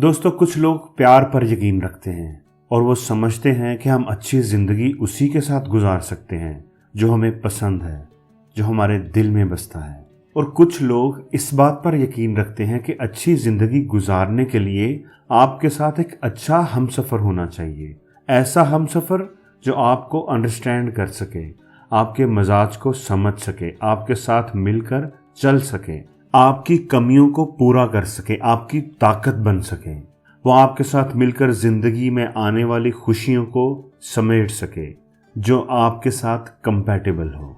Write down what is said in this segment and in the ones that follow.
दोस्तों, कुछ लोग प्यार पर यकीन रखते हैं और वो समझते हैं कि हम अच्छी ज़िंदगी उसी के साथ गुजार सकते हैं जो हमें पसंद है, जो हमारे दिल में बसता है। और कुछ लोग इस बात पर यकीन रखते हैं कि अच्छी ज़िंदगी गुजारने के लिए आपके साथ एक अच्छा हमसफ़र होना चाहिए। ऐसा हमसफ़र जो आपको अंडरस्टैंड कर सके, आपके मिजाज को समझ सके, आपके साथ मिलकर चल सके, आपकी कमियों को पूरा कर सके, आपकी ताकत बन सके। वो आपके साथ मिलकर ज़िंदगी में आने वाली खुशियों को समेट सके, जो आपके साथ कंपैटिबल हो।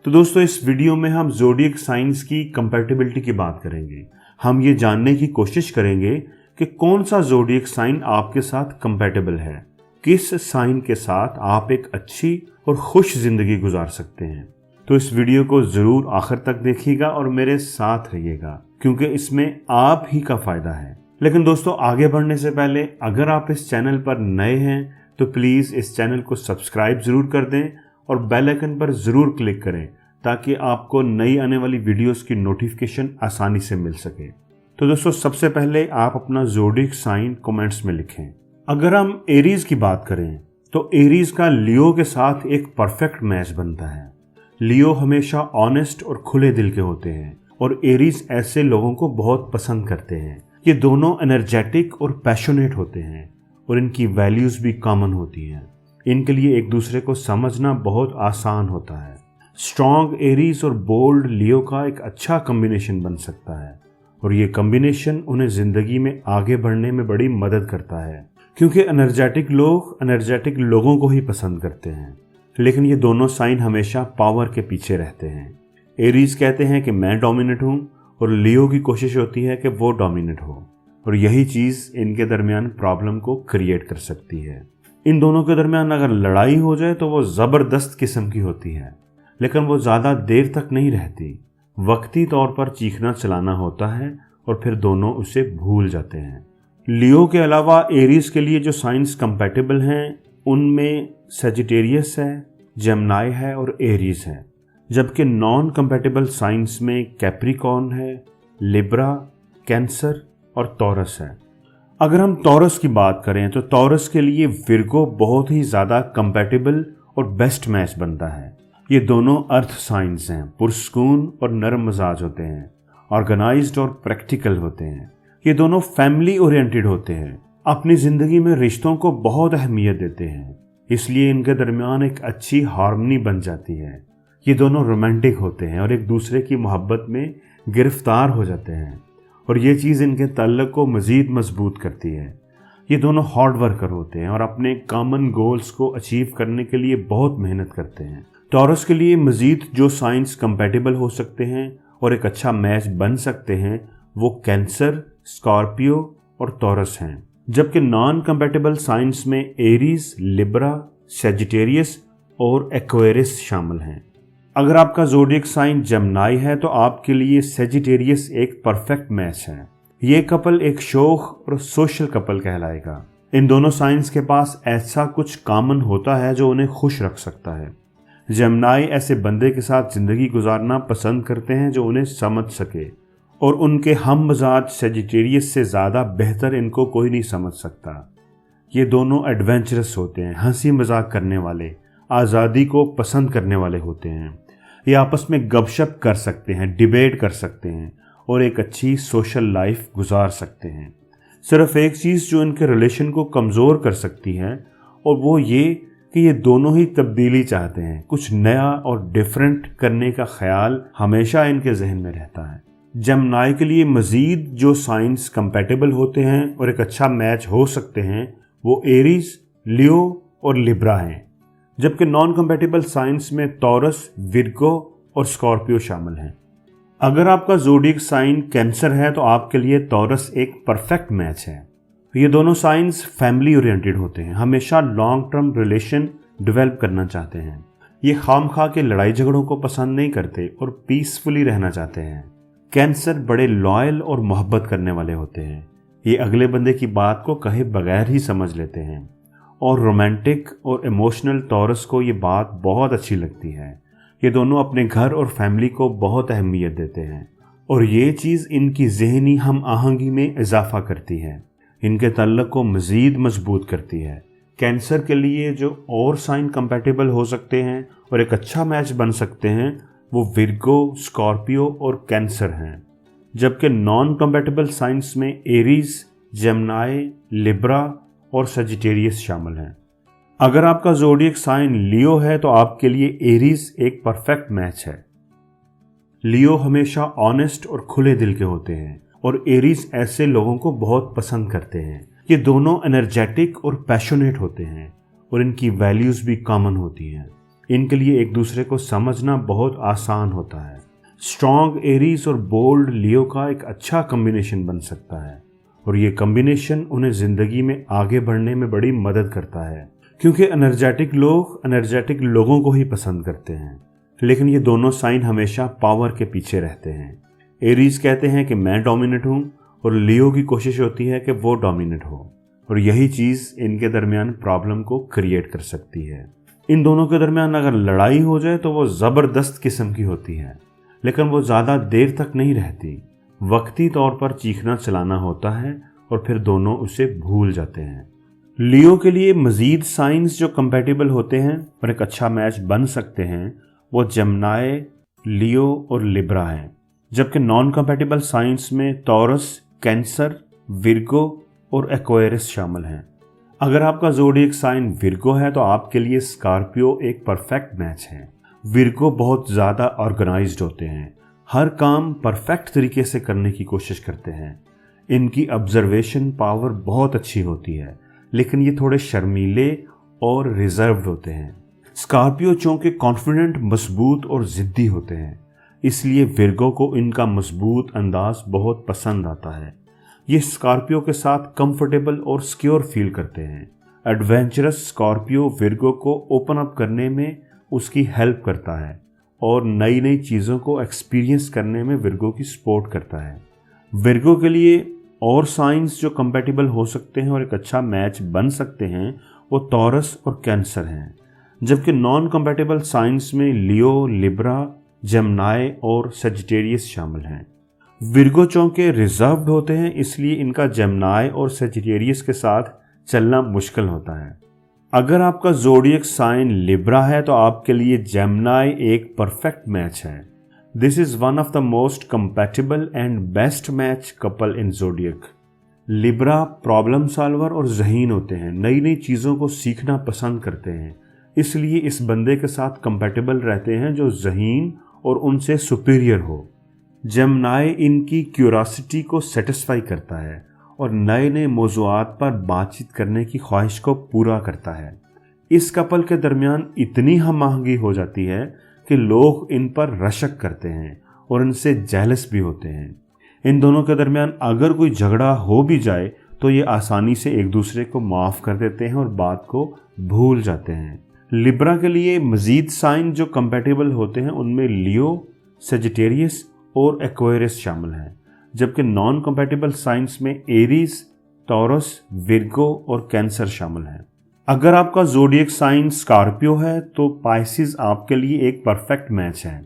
तो दोस्तों, इस वीडियो में हम ज़ोडिएक साइंस की कंपैटिबिलिटी की बात करेंगे। हम ये जानने की कोशिश करेंगे कि कौन सा ज़ोडिएक साइन आपके साथ कंपैटिबल है, किस साइन के साथ आप एक अच्छी और खुश ज़िंदगी गुजार सकते हैं। तो इस वीडियो को ज़रूर आखिर तक देखिएगा और मेरे साथ रहिएगा, क्योंकि इसमें आप ही का फ़ायदा है। लेकिन दोस्तों, आगे बढ़ने से पहले अगर आप इस चैनल पर नए हैं तो प्लीज़ इस चैनल को सब्सक्राइब ज़रूर कर दें और बेल आइकन पर ज़रूर क्लिक करें, ताकि आपको नई आने वाली वीडियोस की नोटिफिकेशन आसानी से मिल सके। तो दोस्तों, सबसे पहले आप अपना ज़ोडिएक साइन कमेंट्स में लिखें। अगर हम एरीज की बात करें तो एरीज का लियो के साथ एक परफेक्ट मैच बनता है। लियो हमेशा ऑनेस्ट और खुले दिल के होते हैं और एरीज ऐसे लोगों को बहुत पसंद करते हैं। ये दोनों एनर्जेटिक और पैशनेट होते हैं और इनकी वैल्यूज भी कॉमन होती हैं। इनके लिए एक दूसरे को समझना बहुत आसान होता है। स्ट्रॉन्ग एरीज और बोल्ड लियो का एक अच्छा कॉम्बिनेशन बन सकता है और ये कॉम्बिनेशन उन्हें ज़िंदगी में आगे बढ़ने में बड़ी मदद करता है, क्योंकि एनर्जेटिक लोग एनर्जेटिक लोगों को ही पसंद करते हैं। लेकिन ये दोनों साइन हमेशा पावर के पीछे रहते हैं। एरीज कहते हैं कि मैं डोमिनेट हूँ और लियो की कोशिश होती है कि वो डोमिनेट हो, और यही चीज़ इनके दरमियान प्रॉब्लम को क्रिएट कर सकती है। इन दोनों के दरमियान अगर लड़ाई हो जाए तो वो ज़बरदस्त किस्म की होती है, लेकिन वो ज़्यादा देर तक नहीं रहती। वक्ती तौर पर चीखना चलाना होता है और फिर दोनों उसे भूल जाते हैं। लियो के अलावा एरीज के लिए जो साइंस कंपैटिबल हैं उनमें सजिटेरियस है, जेमिनी है और एरीज है, जबकि नॉन कंपैटिबल साइंस में कैप्रिकॉर्न है, लिब्रा, कैंसर और टॉरस है। अगर हम टॉरस की बात करें तो टॉरस के लिए विर्गो बहुत ही ज़्यादा कंपैटिबल और बेस्ट मैच बनता है। ये दोनों अर्थ साइंस हैं, पुरस्कून और नरम मिजाज होते हैं, ऑर्गेनाइज्ड और प्रैक्टिकल होते हैं। ये दोनों फैमिली ओरिएंटेड होते हैं, अपनी ज़िंदगी में रिश्तों को बहुत अहमियत देते हैं, इसलिए इनके दरमियान एक अच्छी हार्मनी बन जाती है। ये दोनों रोमांटिक होते हैं और एक दूसरे की मोहब्बत में गिरफ्तार हो जाते हैं, और ये चीज़ इनके ताल्लुक को मज़ीद मजबूत करती है। ये दोनों हार्ड वर्कर होते हैं और अपने कॉमन गोल्स को अचीव करने के लिए बहुत मेहनत करते हैं। टॉरस के लिए मज़ीद जो साइंस कंपैटिबल हो सकते हैं और एक अच्छा मैच बन सकते हैं वो कैंसर, स्कॉर्पियो और टॉरस हैं, जबकि नॉन कंपैटिबल साइंस में एरीज, लिब्रा, सजिटेरियस और एक्वेरियस शामिल हैं। अगर आपका ज़ोडिएक साइन जेमिनी है तो आपके लिए सजिटेरियस एक परफेक्ट मैच है। ये कपल एक शौक और सोशल कपल कहलाएगा। इन दोनों साइंस के पास ऐसा कुछ कॉमन होता है जो उन्हें खुश रख सकता है। जेमिनी ऐसे बंदे के साथ ज़िंदगी गुजारना पसंद करते हैं जो उन्हें समझ सके, और उनके हम मजाज सजिटेरियस से ज़्यादा बेहतर इनको कोई नहीं समझ सकता। ये दोनों एडवेंचरस होते हैं, हंसी मजाक करने वाले, आज़ादी को पसंद करने वाले होते हैं। ये आपस में गपशप कर सकते हैं, डिबेट कर सकते हैं और एक अच्छी सोशल लाइफ गुजार सकते हैं। सिर्फ एक चीज़ जो इनके रिलेशन को कमज़ोर कर सकती है, और वो ये कि ये दोनों ही तब्दीली चाहते हैं। कुछ नया और डिफरेंट करने का ख्याल हमेशा इनके जहन में रहता है। जेमिनी के लिए मज़ीद जो साइंस कंपैटिबल होते हैं और एक अच्छा मैच हो सकते हैं वो एरीज, लियो और लिब्रा हैं, जबकि नॉन कंपैटिबल साइंस में टॉरस, विर्गो और स्कॉर्पियो शामिल हैं। अगर आपका ज़ोडिएक साइन कैंसर है तो आपके लिए टॉरस एक परफेक्ट मैच है। ये दोनों साइंस फैमिली ओरिएंटेड होते हैं, हमेशा लॉन्ग टर्म रिलेशन डेवलप करना चाहते हैं। ये खामखा के लड़ाई झगड़ों को पसंद नहीं करते और पीसफुली रहना चाहते हैं। कैंसर बड़े लॉयल और मोहब्बत करने वाले होते हैं। ये अगले बंदे की बात को कहे बगैर ही समझ लेते हैं, और रोमांटिक और इमोशनल टॉरस को ये बात बहुत अच्छी लगती है। ये दोनों अपने घर और फैमिली को बहुत अहमियत देते हैं और ये चीज़ इनकी ज़हनी हम आहंगी में इजाफा करती है। इनके ताल्लुक को मज़ीद मजबूत करती है। कैंसर के लिए जो और साइन कंपैटिबल हो सकते हैं और एक अच्छा मैच बन सकते हैं वो विर्गो, स्कॉर्पियो और कैंसर हैं, जबकि नॉन कंपैटिबल साइंस में एरीज, जेमिनी, लिब्रा और सजिटेरियस शामिल हैं। अगर आपका ज़ोडिएक साइन लियो है तो आपके लिए एरीज एक परफेक्ट मैच है। लियो हमेशा ऑनेस्ट और खुले दिल के होते हैं और एरीज ऐसे लोगों को बहुत पसंद करते हैं। ये दोनों एनर्जेटिक और पैशनेट होते हैं और इनकी वैल्यूज़ भी कॉमन होती हैं। इनके लिए एक दूसरे को समझना बहुत आसान होता है। स्ट्रॉन्ग एरीज और बोल्ड लियो का एक अच्छा कम्बिनेशन बन सकता है और ये कम्बिनेशन उन्हें ज़िंदगी में आगे बढ़ने में बड़ी मदद करता है, क्योंकि एनर्जेटिक लोग एनर्जेटिक लोगों को ही पसंद करते हैं। लेकिन ये दोनों साइन हमेशा पावर के पीछे रहते हैं। एरीज कहते हैं कि मैं डोमिनेट हूँ और लियो की कोशिश होती है कि वो डोमिनेट हो, और यही चीज़ इनके दरमियान प्रॉब्लम को क्रिएट कर सकती है। इन दोनों के दरमियान अगर लड़ाई हो जाए तो वो ज़बरदस्त किस्म की होती है, लेकिन वो ज़्यादा देर तक नहीं रहती। वक्ती तौर पर चीखना चलाना होता है और फिर दोनों उसे भूल जाते हैं। लियो के लिए मज़ीद साइंस जो कंपैटिबल होते हैं और एक अच्छा मैच बन सकते हैं वो जेमिनी, लियो और लिब्रा हैं, जबकि नॉन कंपैटिबल साइंस में टॉरस, कैंसर, विर्गो और एक्वेरियस शामिल हैं। अगर आपका ज़ोडिएक साइन विर्गो है तो आपके लिए स्कॉर्पियो एक परफेक्ट मैच है। विर्गो बहुत ज़्यादा ऑर्गेनाइज्ड होते हैं, हर काम परफेक्ट तरीके से करने की कोशिश करते हैं। इनकी ऑब्जर्वेशन पावर बहुत अच्छी होती है, लेकिन ये थोड़े शर्मीले और रिजर्व्ड होते हैं। स्कॉर्पियो चूंकि कॉन्फिडेंट, मजबूत और ज़िद्दी होते हैं, इसलिए विर्गो को इनका मजबूत अंदाज बहुत पसंद आता है। ये स्कॉर्पियो के साथ कंफर्टेबल और सिक्योर फील करते हैं। एडवेंचरस स्कॉर्पियो विर्गो को ओपन अप करने में उसकी हेल्प करता है और नई नई चीज़ों को एक्सपीरियंस करने में विर्गो की सपोर्ट करता है। विर्गो के लिए और साइंस जो कंपैटिबल हो सकते हैं और एक अच्छा मैच बन सकते हैं वो टॉरस और कैंसर हैं, जबकि नॉन कंपैटिबल साइंस में लियो, लिब्रा, जेमिनी और सजिटेरियस शामिल हैं। विर्गो चूंकि रिजर्व्ड होते हैं, इसलिए इनका जेमिनी और सजिटेरियस के साथ चलना मुश्किल होता है। अगर आपका ज़ोडिएक साइन लिब्रा है तो आपके लिए जेमिनी एक परफेक्ट मैच है। This is one of the most compatible and best match couple in zodiac. Libra problem solver और ज़हीन होते हैं, नई नई चीज़ों को सीखना पसंद करते हैं, इसलिए इस बंदे के साथ कंपैटिबल रहते हैं जो ज़हीन और उनसे सुपीरियर हो। जेमिनी इनकी क्यूरियोसिटी को सेटिस्फाई करता है और नए नए मौज़ूआत पर बातचीत करने की ख्वाहिश को पूरा करता है। इस कपल के दरमियान इतनी हम आहंगी हो जाती है कि लोग इन पर रशक करते हैं और इनसे जेलस भी होते हैं। इन दोनों के दरमियान अगर कोई झगड़ा हो भी जाए तो ये आसानी से एक दूसरे को माफ़ कर देते हैं और बात को भूल जाते हैं। लिब्रा के लिए मज़ीद साइन जो कंपैटिबल होते हैं उनमें लियो, सजिटेरियस और एक्वेरियस शामिल हैं, जबकि नॉन कंपैटिबल साइंस में एरीज, टॉरस, विर्गो और कैंसर शामिल हैं। अगर आपका ज़ोडिएक साइन स्कॉर्पियो है तो पाइसिस आपके लिए एक परफेक्ट मैच है।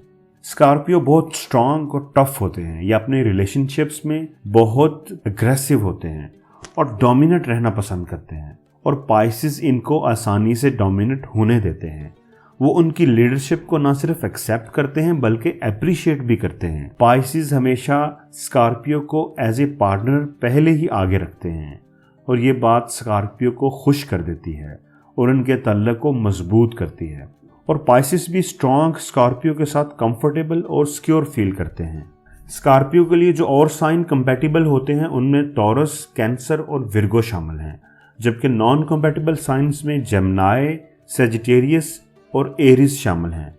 स्कॉर्पियो बहुत स्ट्रांग और टफ होते हैं, ये अपने रिलेशनशिप्स में बहुत अग्रेसिव होते हैं और डोमिनेट रहना पसंद करते हैं, और पाइसिस इनको आसानी से डोमिनेट होने देते हैं। वो उनकी लीडरशिप को ना सिर्फ एक्सेप्ट करते हैं बल्कि अप्रिशिएट भी करते हैं। पाइसिस हमेशा स्कॉर्पियो को एज ए पार्टनर पहले ही आगे रखते हैं और ये बात स्कॉर्पियो को खुश कर देती है और उनके ताल्लुक को मजबूत करती है। और पाइसिस भी स्ट्रॉन्ग स्कॉर्पियो के साथ कंफर्टेबल और सिक्योर फील करते हैं। स्कॉर्पियो के लिए जो और साइन कंपैटिबल होते हैं उनमें टॉरस, कैंसर और विर्गो शामिल हैं, जबकि नॉन कंपैटिबल साइंस में जेमिनी, सजिटेरियस और एरीज शामिल हैं।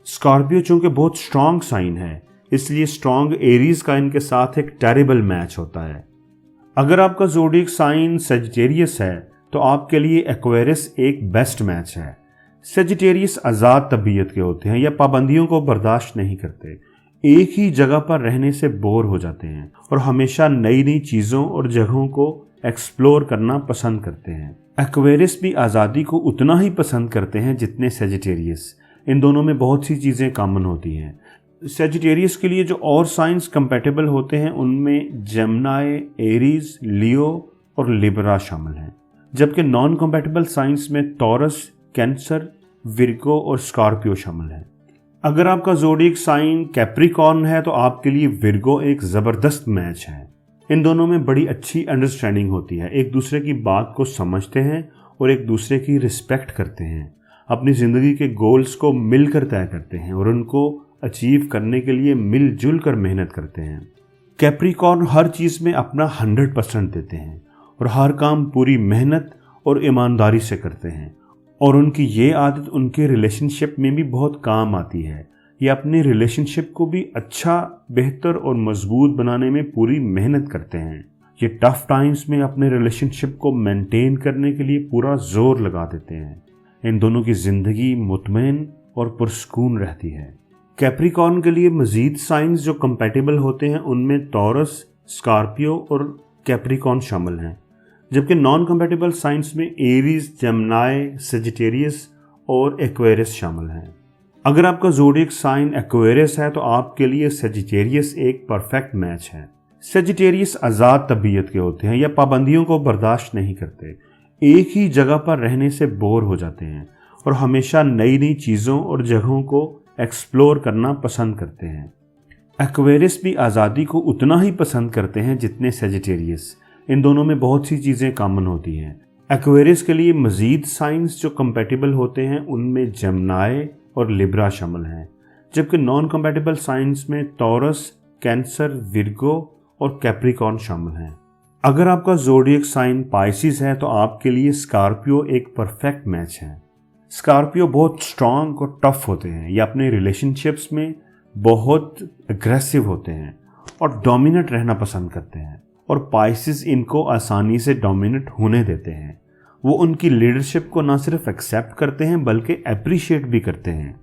स्कॉर्पियो चूंकि बहुत स्ट्रॉन्ग साइन है, इसलिए स्ट्रॉन्ग एरीज का इनके साथ एक टेरिबल मैच होता है। अगर आपका ज़ोडिएक साइन सजिटेरियस है तो आपके लिए एक्वेरियस एक बेस्ट मैच है। सजिटेरियस आज़ाद तबीयत के होते हैं या पाबंदियों को बर्दाश्त नहीं करते, एक ही जगह पर रहने से बोर हो जाते हैं और हमेशा नई नई चीज़ों और जगहों को एक्सप्लोर करना पसंद करते हैं। एक्वेरियस भी आज़ादी को उतना ही पसंद करते हैं जितने सजिटेरियस। इन दोनों में बहुत सी चीज़ें कॉमन होती हैं। सजिटेरियस के लिए जो और साइंस कंपैटिबल होते हैं उनमें जेमिनी, एरीज, लियो, और लिब्रा शामिल हैं। जबकि नॉन कंपैटिबल साइंस में टॉरस, कैंसर, विर्गो और स्कॉर्पियो शामिल हैं। अगर आपका ज़ोडिएक साइन कैप्रिकॉर्न है तो आपके लिए विर्गो एक ज़बरदस्त मैच है। इन दोनों में बड़ी अच्छी अंडरस्टैंडिंग होती है, एक दूसरे की बात को समझते हैं और एक दूसरे की रिस्पेक्ट करते हैं, अपनी ज़िंदगी के गोल्स को मिलकर तय करते हैं और उनको अचीव करने के लिए मिलजुल कर मेहनत करते हैं। कैप्रिकॉर्न हर चीज़ में अपना 100% देते हैं और हर काम पूरी मेहनत और ईमानदारी से करते हैं, और उनकी ये आदत उनके रिलेशनशिप में भी बहुत काम आती है। ये अपने रिलेशनशिप को भी अच्छा, बेहतर और मजबूत बनाने में पूरी मेहनत करते हैं। ये टफ टाइम्स में अपने रिलेशनशिप को मेंटेन करने के लिए पूरा जोर लगा देते हैं। इन दोनों की ज़िंदगी मुतमईन और पुरसकून रहती है। कैप्रिकॉर्न के लिए मज़ीद साइंस जो कंपैटिबल होते हैं उनमें टॉरस, स्कॉर्पियो और कैप्रिकॉर्न शामिल हैं। जबकि नॉन कंपैटिबल साइंस में एरीज, जेमिनी, सजिटेरियस और एक्वेरियस शामिल हैं। अगर आपका ज़ोडिएक साइन एक्वेरियस है तो आपके लिए सजिटेरियस एक परफेक्ट मैच है। सजिटेरियस आज़ाद तबीयत के होते हैं या पाबंदियों को बर्दाश्त नहीं करते, एक ही जगह पर रहने से बोर हो जाते हैं और हमेशा नई नई चीज़ों और जगहों को एक्सप्लोर करना पसंद करते हैं। एक्वेरियस भी आज़ादी को उतना ही पसंद करते हैं जितने सजिटेरियस। इन दोनों में बहुत सी चीज़ें कॉमन होती हैं। एक्वेरियस के लिए मज़ीद साइंस जो कंपैटिबल होते हैं उनमें जेमिनी और लिब्रा शामिल हैं। जबकि नॉन कंपैटिबल साइंस में टॉरस, कैंसर, विर्गो और कैप्रिकॉर्न शामिल हैं। अगर आपका ज़ोडिएक साइन पाइसिस है तो आपके लिए स्कॉर्पियो एक परफेक्ट मैच है। स्कॉर्पियो बहुत स्ट्रांग और टफ होते हैं। ये अपने रिलेशनशिप्स में बहुत एग्रेसिव होते हैं और डोमिनेट रहना पसंद करते हैं, और पाइसिस इनको आसानी से डोमिनेट होने देते हैं। वो उनकी लीडरशिप को ना सिर्फ एक्सेप्ट करते हैं बल्कि अप्रिशिएट भी करते हैं।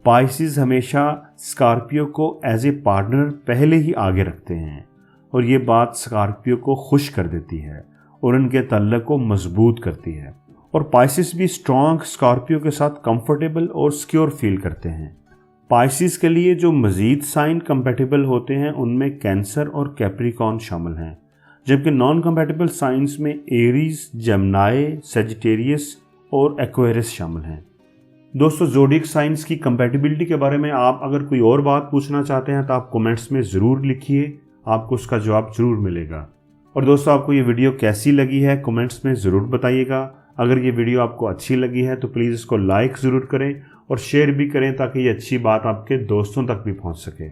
पाइसिस हमेशा स्कॉर्पियो को एज ए पार्टनर पहले ही आगे रखते हैं, और ये बात स्कॉर्पियो को खुश कर देती है और उनके ताल्लुक को मजबूत करती है। और पाइसिस भी स्ट्रॉन्ग स्कॉर्पियो के साथ कंफर्टेबल और सिक्योर फील करते हैं। पाइसिस के लिए जो मज़ीद साइन कंपैटिबल होते हैं उनमें कैंसर और कैप्रिकॉर्न शामिल हैं। जबकि नॉन कंपैटिबल साइंस में एरीज, जेमिनी, सजिटेरियस और एक्वेरियस शामिल हैं। दोस्तों, ज़ोडिएक साइंस की कंपैटिबिलिटी के बारे में आप अगर कोई और बात पूछना चाहते हैं तो आप कमेंट्स में ज़रूर लिखिए, आपको उसका जवाब ज़रूर मिलेगा। और दोस्तों, आपको ये वीडियो कैसी लगी है कमेंट्स में ज़रूर बताइएगा। अगर ये वीडियो आपको अच्छी लगी है तो प्लीज़ इसको लाइक ज़रूर करें और शेयर भी करें ताकि ये अच्छी बात आपके दोस्तों तक भी पहुंच सके।